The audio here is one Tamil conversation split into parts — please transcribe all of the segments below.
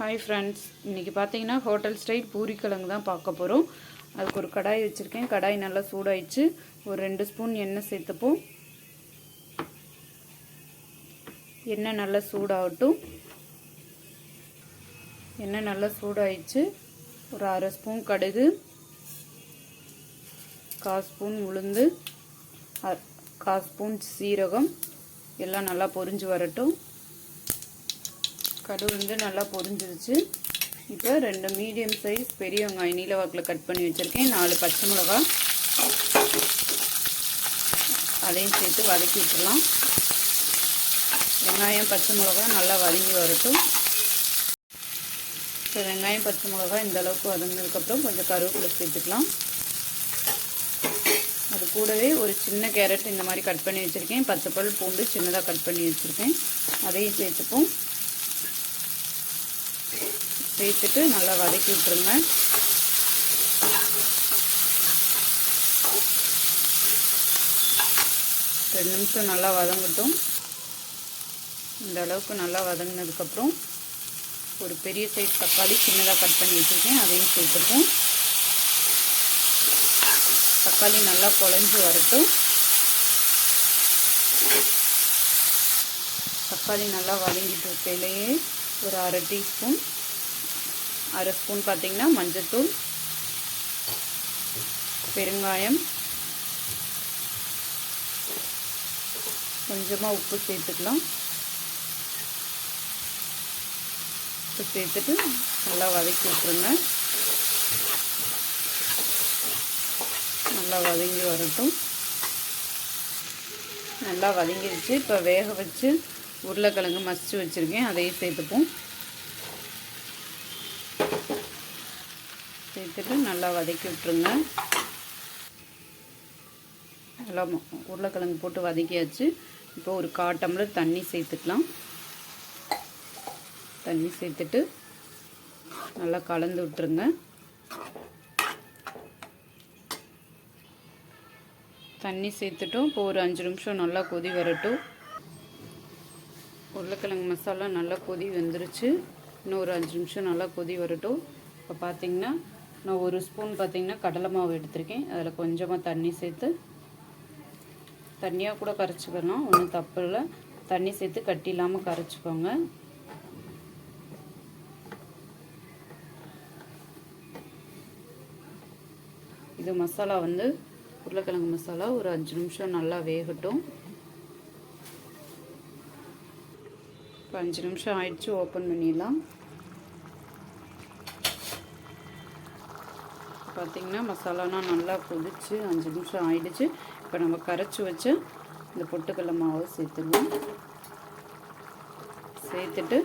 ஹாய் ஃப்ரெண்ட்ஸ், இன்றைக்கி பார்த்தீங்கன்னா ஹோட்டல் ஸ்டைல் பூரி கிழங்கு தான் பார்க்க போகிறோம். அதுக்கு ஒரு கடாய் வச்சுருக்கேன். கடாய் நல்லா சூடாயிடுச்சு. ஒரு 2 ஸ்பூன் எண்ணெய் சேர்த்துப்போம். எண்ணெய் நல்லா சூடாகட்டும். எண்ணெய் நல்லா சூடாயிடுச்சு. ஒரு 1/2 ஸ்பூன் கடுகு, 1/4 ஸ்பூன் உளுந்து, 1/4 ஸ்பூன் சீரகம் எல்லாம் நல்லா பொரிஞ்சு வரட்டும். கடுகு வந்து நல்லா பொரிஞ்சிருச்சு. இப்போ 2 மீடியம் சைஸ் பெரிய வெங்காயம் நீல வாக்கில் கட் பண்ணி வச்சுருக்கேன். 4 பச்சை மிளகாய் அதையும் சேர்த்து வதக்கி விட்டுடலாம். வெங்காயம் பச்சை மிளகாய் நல்லா வதங்கி வரட்டும். இப்போ வெங்காயம் பச்சை மிளகாய் இந்த அளவுக்கு வதங்கினதுக்கப்புறம் கொஞ்சம் கருவேப்பிலை சேர்த்துக்கலாம். அது கூடவே ஒரு சின்ன கேரட் இந்த மாதிரி கட் பண்ணி வச்சுருக்கேன். 10 பல் பூண்டு சின்னதாக கட் பண்ணி வச்சுருக்கேன். அதையும் சேர்த்துப்போம். சேர்த்துட்டு நல்லா வதக்கி விட்டுருங்க. ரெண்டு நிமிஷம் நல்லா வதங்கட்டும். இந்த அளவுக்கு நல்லா வதங்கினதுக்கப்புறம் ஒரு பெரிய சைஸ் தக்காளி சின்னதாக கட் பண்ணி வச்சுருக்கேன். அதையும் சேர்த்துப்போம். தக்காளி நல்லா குழஞ்சி வரட்டும். தக்காளி நல்லா வதங்கிட்டு இருக்கையிலேயே ஒரு 1/2 டீஸ்பூன், 1/2 ஸ்பூன் பார்த்திங்கன்னா மஞ்சத்தூள், பெருங்காயம், கொஞ்சமாக உப்பு சேர்த்துக்கலாம். உப்பு சேர்த்துட்டு நல்லா வதக்கி விட்டுருங்க. நல்லா வதங்கி வரட்டும். நல்லா வதங்கிடுச்சு. இப்போ வேக வச்சு உருளைக்கிழங்கு மசிச்சு வச்சுருக்கேன். அதையும் சேர்த்துப்போம். சேர்த்துட்டு நல்லா வதக்கி விட்டுருங்க. நல்லா உருளைக்கிழங்கு போட்டு வதக்கியாச்சு. இப்போ ஒரு 1/4 டம்ளர் தண்ணி சேர்த்துக்கலாம். தண்ணி சேர்த்துட்டு நல்லா கலந்து விட்டுருங்க. தண்ணி சேர்த்துட்டோம். இப்போ ஒரு 5 நிமிஷம் நல்லா கொதி வரட்டும். உருளைக்கிழங்கு மசாலா நல்லா கொதி வந்துருச்சு. இன்னும் ஒரு 5 நிமிஷம் நல்லா கொதி வரட்டும். இப்போ பார்த்திங்கன்னா நான் 1 ஸ்பூன் பார்த்திங்கன்னா கடலை மாவு எடுத்திருக்கேன். அதில் கொஞ்சமாக தண்ணி சேர்த்து, தண்ணியாக கூட கரைச்சிக்கலாம், ஒன்றும் தப்பு இல்லை. தண்ணி சேர்த்து கட்டி இல்லாமல் கரைச்சிக்கோங்க. இது மசாலா வந்து உருளைக்கிழங்கு மசாலா ஒரு 5 நிமிஷம் நல்லா வேகட்டும். இப்போ 5 நிமிஷம் ஆயிடுச்சு. ஓப்பன் பண்ணிடலாம். பார்த்திங்கன்னா மசாலாலாம் நல்லா கொதிச்சு 5 நிமிஷம் ஆயிடுச்சு. இப்போ நம்ம கரைச்சி வச்ச இந்த பொட்டுக்கடலை மாவை சேர்த்துக்கலாம். சேர்த்துட்டு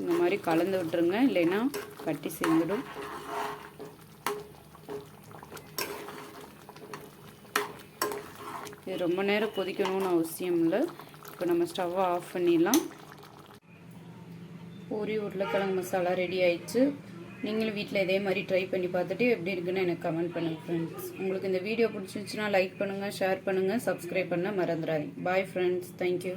இந்த மாதிரி கலந்து விட்டுருங்க, இல்லைன்னா கட்டி சேர்ந்துடும். இது ரொம்ப நேரம் கொதிக்கணும்னு அவசியம் இல்லை. இப்போ நம்ம ஸ்டவ்வை ஆஃப் பண்ணிடலாம். பூரி உருளைக்கிழங்கு மசாலா ரெடி ஆயிடுச்சு. நீங்களும் வீட்டில் இதே மாதிரி ட்ரை பண்ணி பார்த்துட்டு எப்படி இருக்குன்னு எனக்கு கமெண்ட் பண்ணுங்கள் ஃப்ரெண்ட்ஸ். உங்களுக்கு இந்த வீடியோ பிடிச்சிருந்துச்சுன்னா லைக் பண்ணுங்கள், ஷேர் பண்ணுங்கள், சப்ஸ்கிரைப் பண்ண மறந்துடாதீங்க. Bye friends. தேங்க்யூ.